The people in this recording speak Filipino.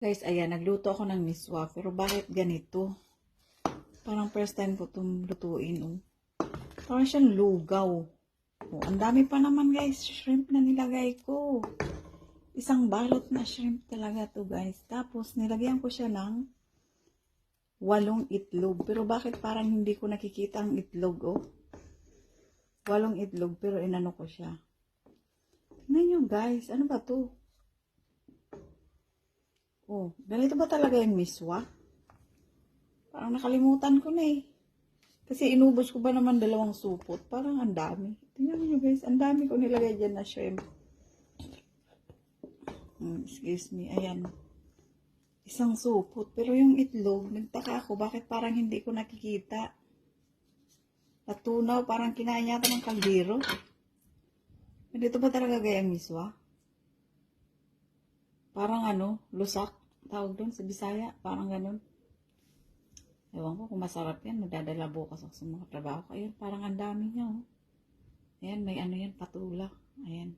Guys, ayan, nagluto ako ng miswa. Pero bakit ganito? Parang first time ko itong lutuin, oh. Parang siyang lugaw. Oh, ang dami pa naman, guys. Shrimp na nilagay ko. Isang balot na shrimp talaga to, guys. Tapos, nilagyan ko siya ng 8 itlog. Pero bakit parang hindi ko nakikita ang itlog, oh? 8 itlog, pero inano ko siya. Tingnan nyo, guys. Ano ba to? Oh, ganito ba talaga yung miswa? Parang nakalimutan ko na eh. Kasi inubos ko ba naman 2 supot? Parang ang dami. Tingnan nyo guys, ang dami ko nilagay dyan na shrimp. Excuse me, ayan. Isang supot. Pero yung itlog, nagtaka ako, bakit parang hindi ko nakikita? Natunaw, parang kinain yata ng kaldero. Dito ba talaga gayang miswa? Parang ano, lusak. Tawag doon sa Bisaya, parang ganun. Ewan ko kung masarap yan. Magdadala bukas ako sa mga trabaho ko. Ayun, parang ang dami niya. Oh. Ayan, may ano yan, patula. Ayan.